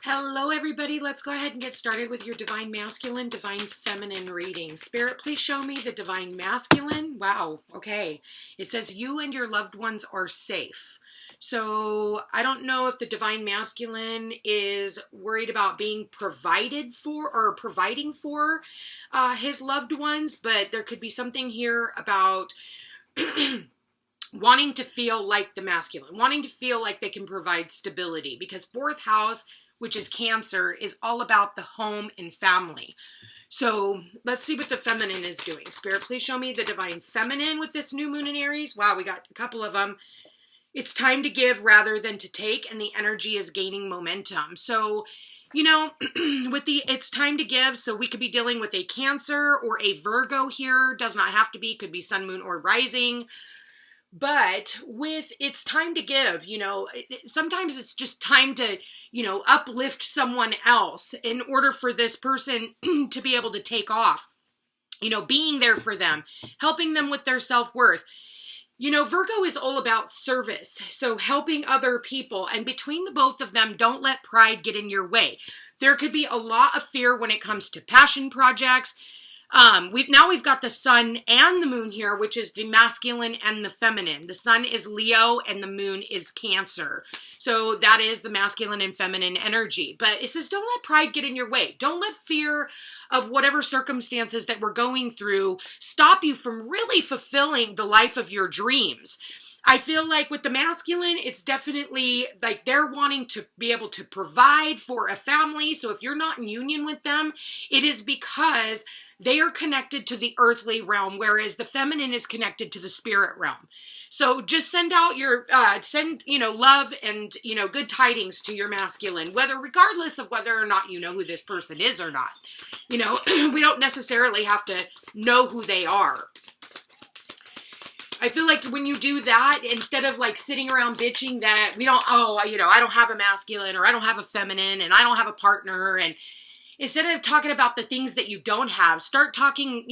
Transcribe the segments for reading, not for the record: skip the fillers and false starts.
Hello, everybody. Let's go ahead and get started with your Divine Masculine, Divine Feminine reading. Spirit, please show me the Divine Masculine. Wow. Okay. It says you and your loved ones are safe. So I don't know if the Divine Masculine is worried about being provided for or providing for his loved ones, but there could be something here about wanting to feel like the masculine, wanting to feel like they can provide stability, because fourth house, which is Cancer, is all about the home and family. So let's see what the feminine is doing. Spirit, please show me the Divine Feminine with this new moon in Aries. Wow, we got a couple of them. It's time to give rather than to take, and the energy is gaining momentum. So, you know, with the it's time to give, so we could be dealing with a Cancer or a Virgo here. Does not have to be, could be sun, moon, or rising. But with it's time to give, you know, sometimes it's just time to, you know, uplift someone else in order for this person to be able to take off, you know, being there for them, helping them with their self-worth. You know, Virgo is all about service, so helping other people, and between the both of them, don't let pride get in your way. There could be a lot of fear when it comes to passion projects. We've got the sun and the moon here, which is the masculine and the feminine. The sun is Leo and the moon is Cancer. So that is the masculine and feminine energy. But it says, don't let pride get in your way. Don't let fear of whatever circumstances that we're going through stop you from really fulfilling the life of your dreams. I feel like with the masculine, it's definitely like they're wanting to be able to provide for a family. So if you're not in union with them, it is because they are connected to the earthly realm, whereas the feminine is connected to the spirit realm. So just send out your, love and, good tidings to your masculine, regardless of whether or not you know who this person is or not. We don't necessarily have to know who they are. I feel like when you do that, instead of like sitting around bitching that I don't have a masculine or I don't have a feminine and I don't have a partner, and instead of talking about the things that you don't have, start talking,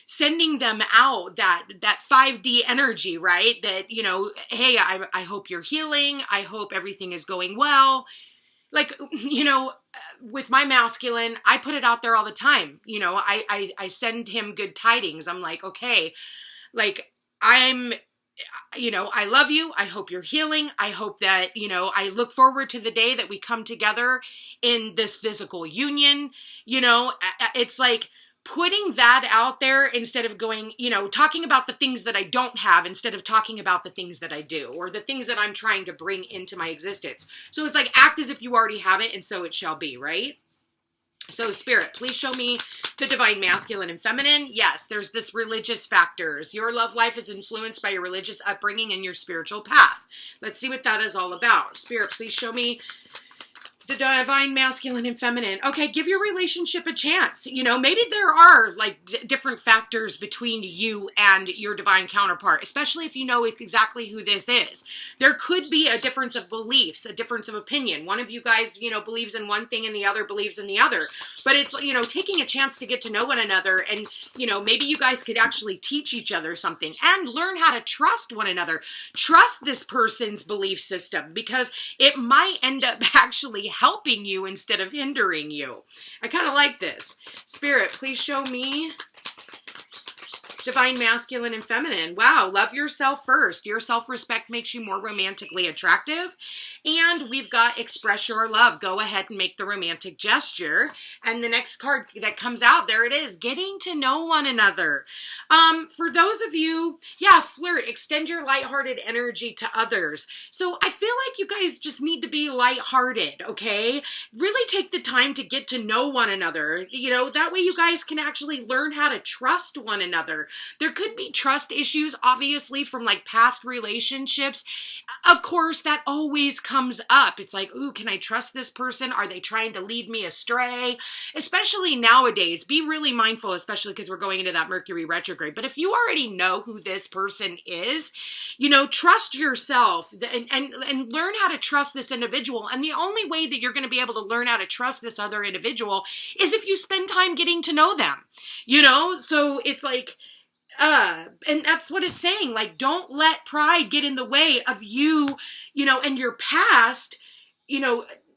sending them out that 5D energy, right? That, hey, I hope you're healing. I hope everything is going well. Like, with my masculine, I put it out there all the time. I send him good tidings. I'm like, okay, like I love you. I hope you're healing. I hope that, I look forward to the day that we come together in this physical union. It's like putting that out there instead of going, talking about the things that I don't have instead of talking about the things that I do, or the things that I'm trying to bring into my existence. So it's like, act as if you already have it, and so it shall be, right? So Spirit, please show me the Divine Masculine and Feminine. Yes, there's this religious factors. Your love life is influenced by your religious upbringing and your spiritual path. Let's see what that is all about. Spirit, please show me the Divine Masculine and Feminine. Okay, give your relationship a chance. Maybe there are like different factors between you and your divine counterpart, especially if you know exactly who this is. There could be a difference of beliefs, a difference of opinion. One of you guys, believes in one thing and the other believes in the other. But it's, taking a chance to get to know one another, and, maybe you guys could actually teach each other something and learn how to trust one another. Trust this person's belief system, because it might end up actually helping you instead of hindering you. I kind of like this. Spirit, please show me Divine Masculine and Feminine. Wow, love yourself first. Your self-respect makes you more romantically attractive. And we've got express your love. Go ahead and make the romantic gesture. And the next card that comes out, there it is, getting to know one another. For those of you, flirt, extend your lighthearted energy to others. So I feel like you guys just need to be lighthearted, okay? Really take the time to get to know one another. That way you guys can actually learn how to trust one another. There could be trust issues, obviously, from like past relationships. Of course, that always comes up. It's like, ooh, can I trust this person? Are they trying to lead me astray? Especially nowadays, be really mindful, especially because we're going into that Mercury retrograde. But if you already know who this person is, trust yourself and learn how to trust this individual. And the only way that you're going to be able to learn how to trust this other individual is if you spend time getting to know them, So it's like, and that's what it's saying. Like, don't let pride get in the way of you, and your past,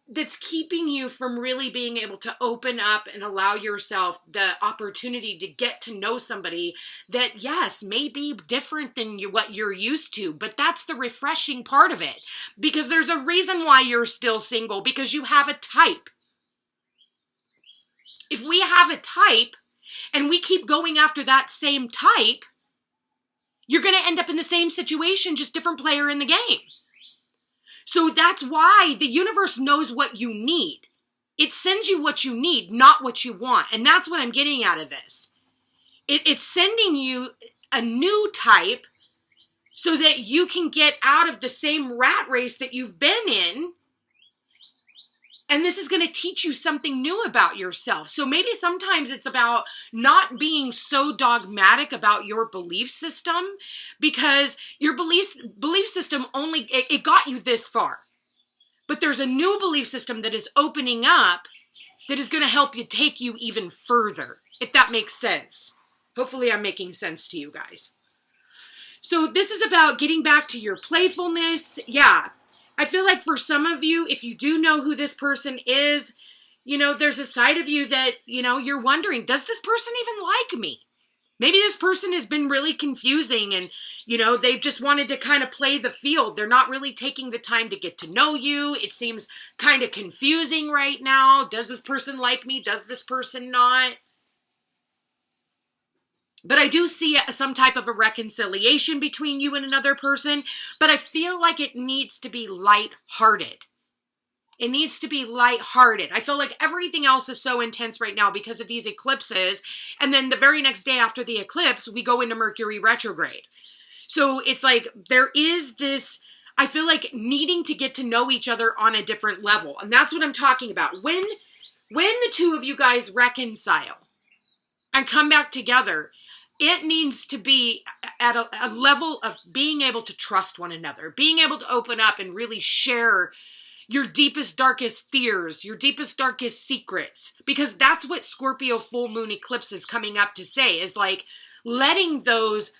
that's keeping you from really being able to open up and allow yourself the opportunity to get to know somebody that, yes, may be different than what you're used to, but that's the refreshing part of it, because there's a reason why you're still single, because you have a type. If we have a type and we keep going after that same type, you're going to end up in the same situation, just different player in the game. So that's why the universe knows what you need. It sends you what you need, not what you want. And that's what I'm getting out of this. It's sending you a new type so that you can get out of the same rat race that you've been in. And this is going to teach you something new about yourself. So maybe sometimes it's about not being so dogmatic about your belief system, because your belief system only, it got you this far. But there's a new belief system that is opening up that is going to help you take you even further, if that makes sense. Hopefully I'm making sense to you guys. So this is about getting back to your playfulness. Yeah. I feel like for some of you, if you do know who this person is, you know, there's a side of you that, you know, you're wondering, does this person even like me? Maybe this person has been really confusing and, you know, they've just wanted to kind of play the field. They're not really taking the time to get to know you. It seems kind of confusing right now. Does this person like me? Does this person not? But I do see some type of a reconciliation between you and another person. But I feel like it needs to be lighthearted. It needs to be lighthearted. I feel like everything else is so intense right now because of these eclipses. And then the very next day after the eclipse, we go into Mercury retrograde. So it's like there is this, I feel like, needing to get to know each other on a different level. And that's what I'm talking about. When the two of you guys reconcile and come back together, it needs to be at a level of being able to trust one another, being able to open up and really share your deepest, darkest fears, your deepest, darkest secrets, because that's what Scorpio full moon eclipse is coming up to say, is like letting those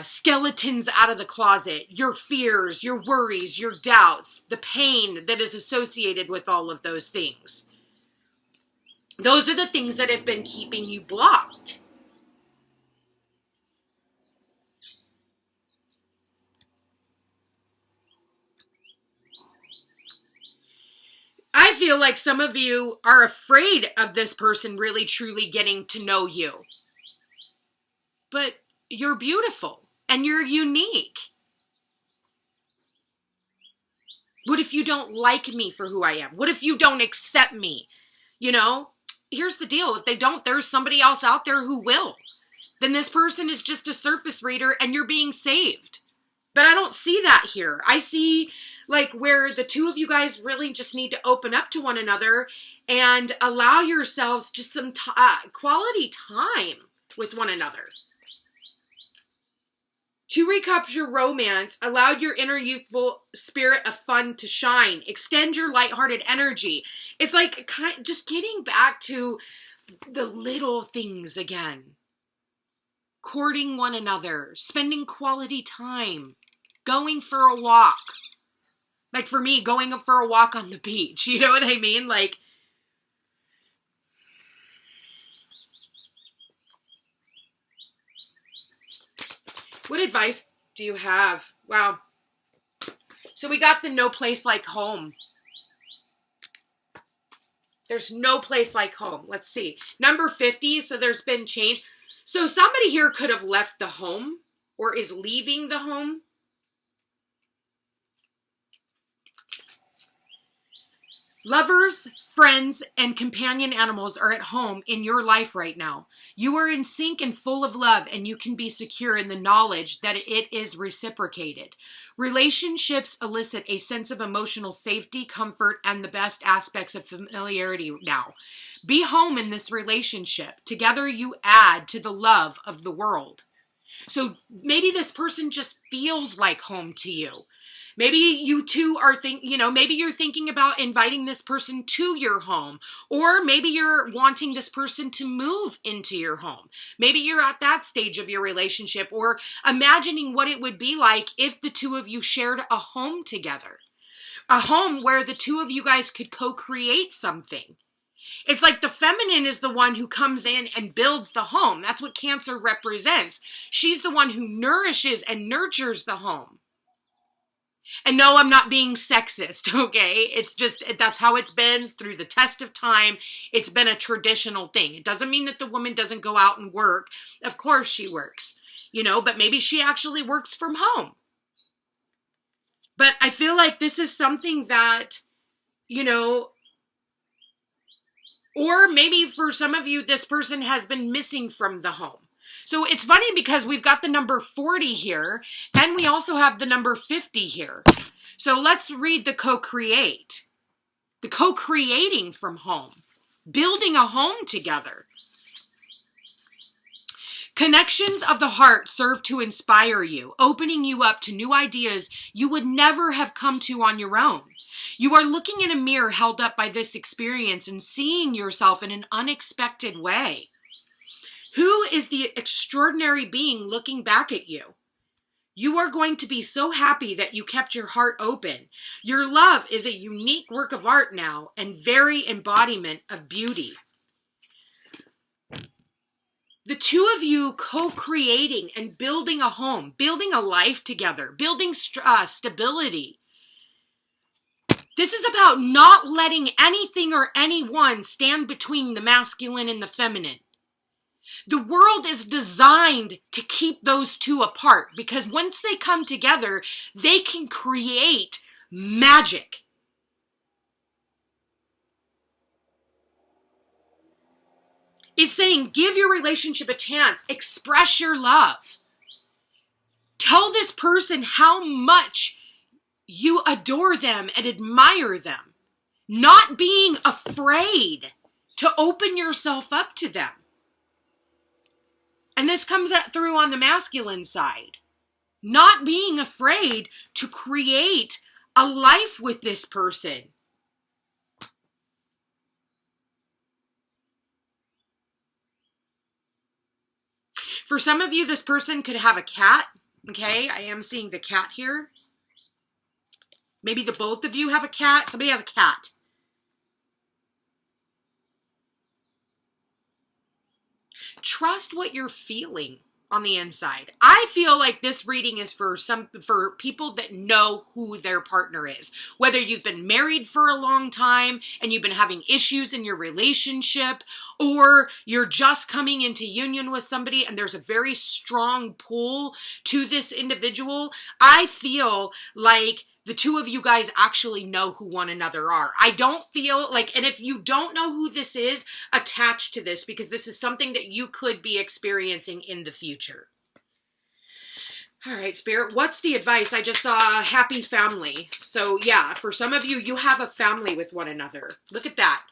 skeletons out of the closet, your fears, your worries, your doubts, the pain that is associated with all of those things. Those are the things that have been keeping you blocked. I feel like some of you are afraid of this person really truly getting to know you. But you're beautiful and you're unique. What if you don't like me for who I am? What if you don't accept me? You know, here's the deal. If they don't, there's somebody else out there who will. Then this person is just a surface reader and you're being saved. But I don't see that here. I see like where the two of you guys really just need to open up to one another and allow yourselves just some quality time with one another. To recapture romance, allow your inner youthful spirit of fun to shine. Extend your lighthearted energy. It's like just getting back to the little things again. Courting one another, spending quality time, going for a walk. Like for me, going for a walk on the beach. You know what I mean? Like, what advice do you have? Wow. So we got the no place like home. There's no place like home. Let's see. Number 50, so there's been change. So somebody here could have left the home or is leaving the home. Lovers, friends, and companion animals are at home in your life right now. You are in sync and full of love, and you can be secure in the knowledge that it is reciprocated. Relationships elicit a sense of emotional safety, comfort, and the best aspects of familiarity now. Be home in this relationship. Together you add to the love of the world. So maybe this person just feels like home to you. Maybe you two are maybe you're thinking about inviting this person to your home, or maybe you're wanting this person to move into your home. Maybe you're at that stage of your relationship, or imagining what it would be like if the two of you shared a home together. A home where the two of you guys could co-create something. It's like the feminine is the one who comes in and builds the home. That's what Cancer represents. She's the one who nourishes and nurtures the home. And no, I'm not being sexist, okay? It's just, that's how it's been through the test of time. It's been a traditional thing. It doesn't mean that the woman doesn't go out and work. Of course she works, you know, but maybe she actually works from home. But I feel like this is something that, you know, or maybe for some of you, this person has been missing from the home. So it's funny because we've got the number 40 here, and we also have the number 50 here. So let's read the co-create. The co-creating from home. Building a home together. Connections of the heart serve to inspire you, opening you up to new ideas you would never have come to on your own. You are looking in a mirror held up by this experience and seeing yourself in an unexpected way. Who is the extraordinary being looking back at you? You are going to be so happy that you kept your heart open. Your love is a unique work of art now and very embodiment of beauty. The two of you co-creating and building a home, building a life together, building stability. This is about not letting anything or anyone stand between the masculine and the feminine. The world is designed to keep those two apart because once they come together, they can create magic. It's saying, give your relationship a chance. Express your love. Tell this person how much you adore them and admire them. Not being afraid to open yourself up to them. And this comes through on the masculine side. Not being afraid to create a life with this person. For some of you, this person could have a cat. Okay, I am seeing the cat here. Maybe the both of you have a cat. Somebody has a cat. Trust what you're feeling on the inside. I feel like this reading is for people that know who their partner is. Whether you've been married for a long time and you've been having issues in your relationship, or you're just coming into union with somebody and there's a very strong pull to this individual. I feel like the two of you guys actually know who one another are. I don't feel like, and if you don't know who this is, attach to this because this is something that you could be experiencing in the future. All right, Spirit, what's the advice? I just saw a happy family. So yeah, for some of you, you have a family with one another. Look at that.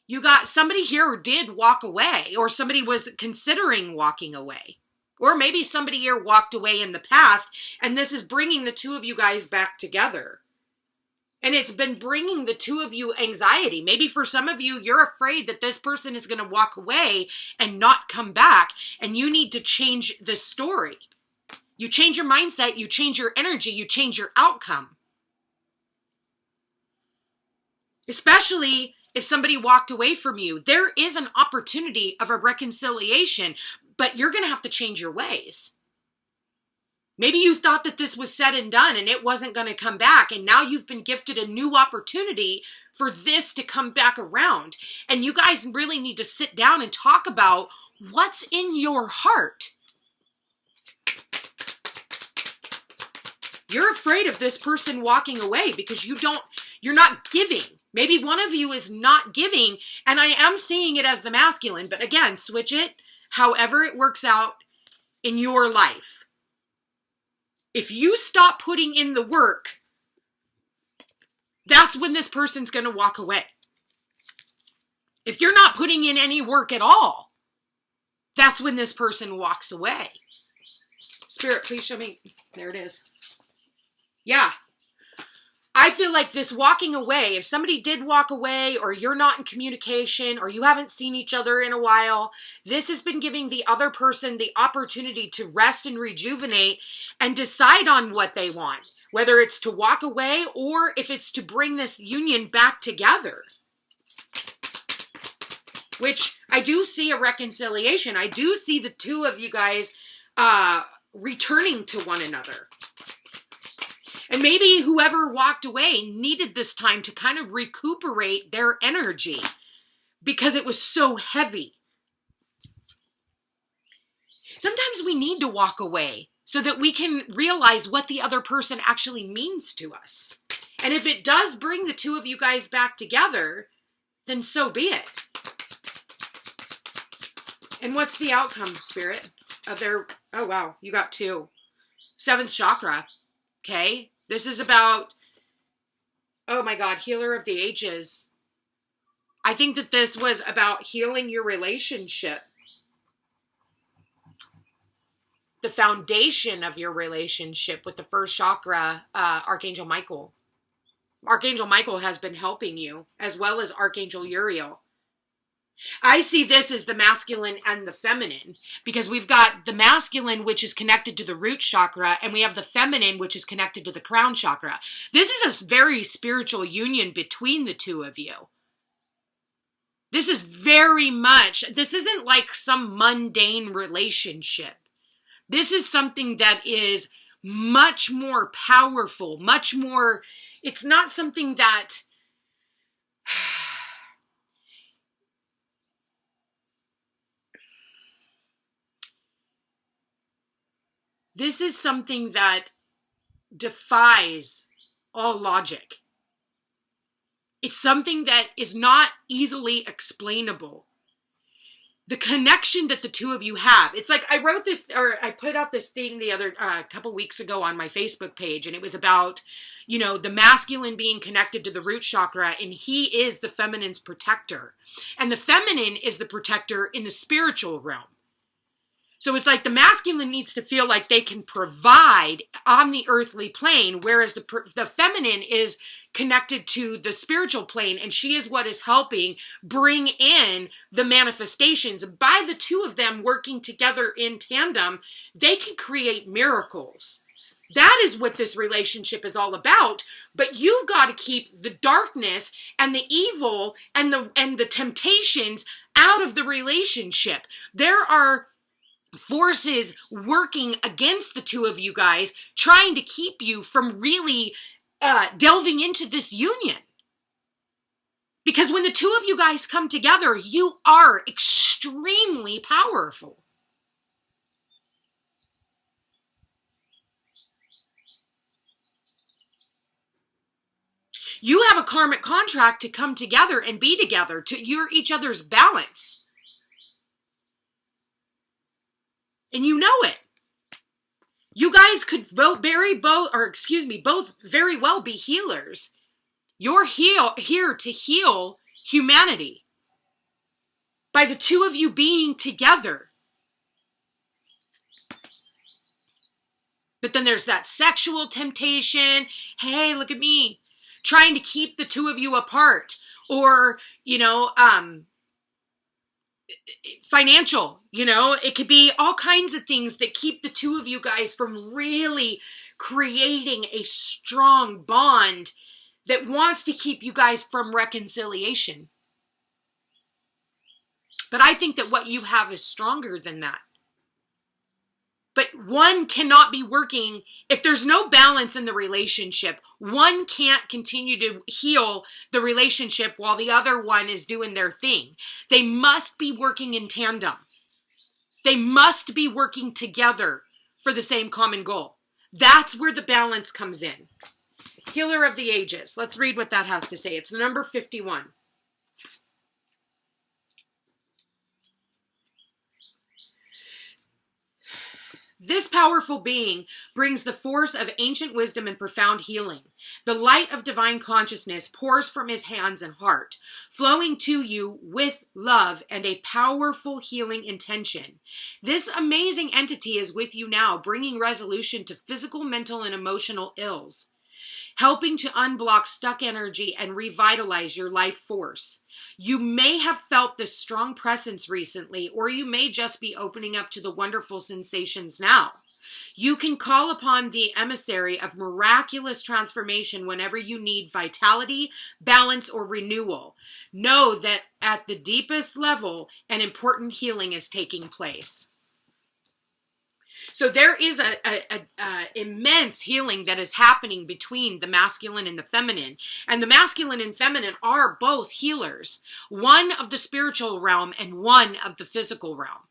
You got somebody here who did walk away, or somebody was considering walking away. Or maybe somebody here walked away in the past, and this is bringing the two of you guys back together. And it's been bringing the two of you anxiety. Maybe for some of you, you're afraid that this person is going to walk away and not come back, and you need to change the story. You change your mindset, you change your energy, you change your outcome. Especially if somebody walked away from you, there is an opportunity of a reconciliation, but you're going to have to change your ways. Maybe you thought that this was said and done and it wasn't going to come back. And now you've been gifted a new opportunity for this to come back around. And you guys really need to sit down and talk about what's in your heart. You're afraid of this person walking away because you're not giving. Maybe one of you is not giving, and I am seeing it as the masculine, but again, switch it however it works out in your life. If you stop putting in the work, that's when this person's going to walk away. If you're not putting in any work at all, that's when this person walks away. Spirit, please show me. There it is. Yeah. I feel like this walking away, if somebody did walk away or you're not in communication or you haven't seen each other in a while, this has been giving the other person the opportunity to rest and rejuvenate and decide on what they want. whether it's to walk away or if it's to bring this union back together. Which I do see a reconciliation. I do see the two of you guys returning to one another. And maybe whoever walked away needed this time to kind of recuperate their energy because it was so heavy. Sometimes we need to walk away so that we can realize what the other person actually means to us. And if it does bring the two of you guys back together, then so be it. And what's the outcome, Spirit? Oh, wow, you got two. 7th chakra, okay? This is about, oh my God, healer of the ages. I think that this was about healing your relationship. The foundation of your relationship with the 1st chakra, Archangel Michael. Archangel Michael has been helping you, as well as Archangel Uriel. I see this as the masculine and the feminine, because we've got the masculine, which is connected to the root chakra, and we have the feminine, which is connected to the crown chakra. This is a very spiritual union between the two of you. This is very much, this isn't like some mundane relationship. This is something that is much more powerful, much more, it's not something that, this is something that defies all logic. It's something that is not easily explainable. The connection that the two of you have. It's like I wrote this, or I put out this thing the other couple weeks ago on my Facebook page, and it was about, you know, the masculine being connected to the root chakra, and he is the feminine's protector. And the feminine is the protector in the spiritual realm. So it's like the masculine needs to feel like they can provide on the earthly plane, whereas the feminine is connected to the spiritual plane, and she is what is helping bring in the manifestations. By the two of them working together in tandem, they can create miracles. That is what this relationship is all about. But you've got to keep the darkness and the evil and the temptations out of the relationship. There are forces working against the two of you guys, trying to keep you from really delving into this union. Because when the two of you guys come together, you are extremely powerful. You have a karmic contract to come together and be together. You're each other's balance. And you know it. You guys could both very well be healers. You're here to heal humanity by the two of you being together. But then there's that sexual temptation. Hey, look at me. Trying to keep the two of you apart. Or, financial, it could be all kinds of things that keep the two of you guys from really creating a strong bond that wants to keep you guys from reconciliation. But I think that what you have is stronger than that. But one cannot be working, if there's no balance in the relationship, one can't continue to heal the relationship while the other one is doing their thing. They must be working in tandem. They must be working together for the same common goal. That's where the balance comes in. Healer of the ages. Let's read what that has to say. It's the number 51. This powerful being brings the force of ancient wisdom and profound healing. The light of divine consciousness pours from his hands and heart, flowing to you with love and a powerful healing intention. This amazing entity is with you now, bringing resolution to physical, mental, and emotional ills, helping to unblock stuck energy and revitalize your life force. You may have felt this strong presence recently, or you may just be opening up to the wonderful sensations now. You can call upon the emissary of miraculous transformation whenever you need vitality, balance, or renewal. Know that at the deepest level, an important healing is taking place. So there is a immense healing that is happening between the masculine and the feminine. And the masculine and feminine are both healers. One of the spiritual realm and one of the physical realm.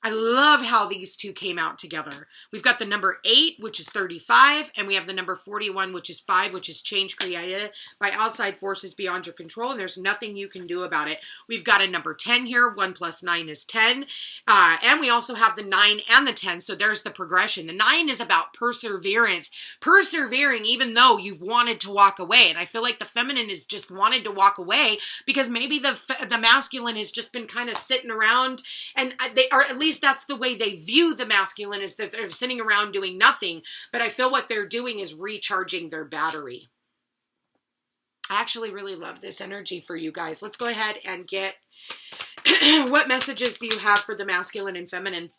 I love how these two came out together. We've got the number 8, which is 35, and we have the number 41, which is 5, which is change created by outside forces beyond your control, and there's nothing you can do about it. We've got a number 10 here. 1 plus 9 is 10. And we also have the 9 and the 10, so there's the progression. The 9 is about perseverance, persevering even though you've wanted to walk away. And I feel like the feminine has just wanted to walk away because maybe the masculine has just been kind of sitting around, and they are, at least that's the way they view the masculine, is that they're sitting around doing nothing. But I feel what they're doing is recharging their battery. I actually really love this energy for you guys. Let's go ahead and get what messages do you have for the masculine and feminine?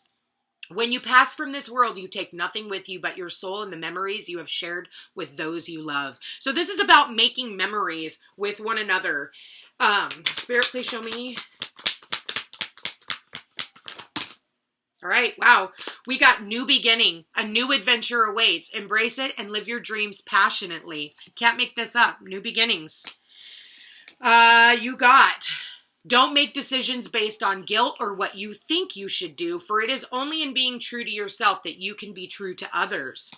When you pass from this world, you take nothing with you but your soul and the memories you have shared with those you love. So this is about making memories with one another. Spirit, please show me. All right, wow. We got new beginning. A new adventure awaits. Embrace it and live your dreams passionately. Can't make this up. New beginnings. You got, don't make decisions based on guilt or what you think you should do, for it is only in being true to yourself that you can be true to others.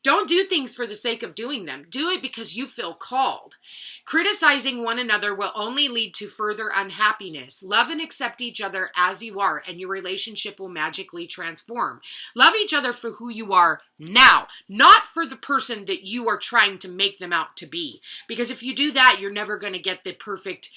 Don't do things for the sake of doing them. Do it because you feel called. Criticizing one another will only lead to further unhappiness. Love and accept each other as you are, and your relationship will magically transform. Love each other for who you are now, not for the person that you are trying to make them out to be. Because if you do that, you're never going to get the perfect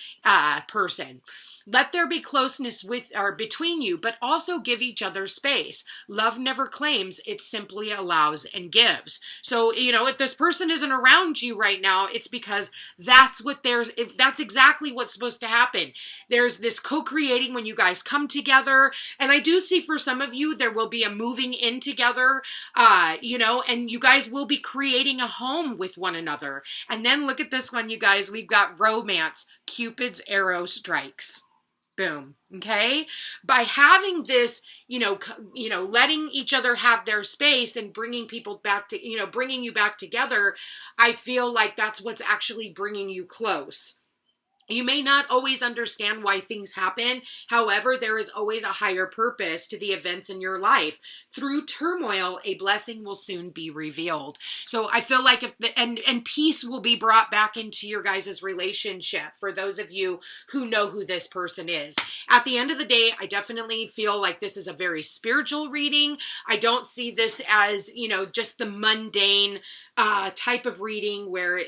person. Let there be closeness with or between you, but also give each other space. Love never claims, it simply allows and gives. So, you know, if this person isn't around you right now, it's because that's exactly what's supposed to happen. There's this co-creating when you guys come together. And I do see for some of you, there will be a moving in together, you know, and you guys will be creating a home with one another. And then look at this one, you guys. We've got romance. Cupid's arrow strikes. Boom. Okay. By having this, you know, letting each other have their space and bringing people back to, bringing you back together, I feel like that's what's actually bringing you close. You may not always understand why things happen. However, there is always a higher purpose to the events in your life. Through turmoil, a blessing will soon be revealed. So I feel like and peace will be brought back into your guys' relationship for those of you who know who this person is. At the end of the day, I definitely feel like this is a very spiritual reading. I don't see this as, just the mundane type of reading where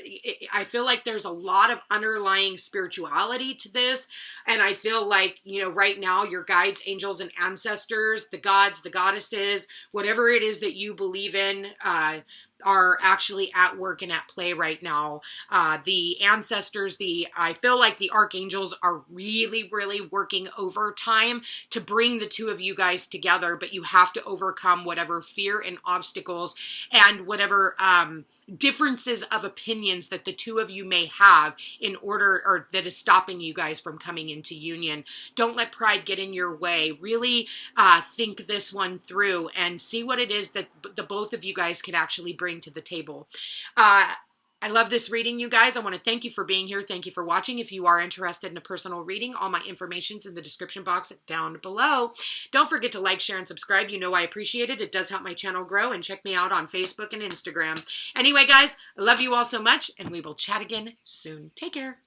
I feel like there's a lot of underlying spirituality to this. And I feel like, right now your guides, angels, and ancestors, the gods, the goddesses, whatever it is that you believe in, are actually at work and at play right now. The ancestors, I feel like the archangels are really, really working overtime to bring the two of you guys together, but you have to overcome whatever fear and obstacles and whatever differences of opinions that the two of you may have or that is stopping you guys from coming into union. Don't let pride get in your way. Really think this one through and see what it is that the both of you guys can actually bring to the table. I love this reading, you guys. I want to thank you for being here. Thank you for watching. If you are interested in a personal reading, all my information's in the description box down below. Don't forget to like, share, and subscribe. You know I appreciate it. It does help my channel grow. And check me out on Facebook and Instagram. Anyway, guys, I love you all so much, and we will chat again soon. Take care.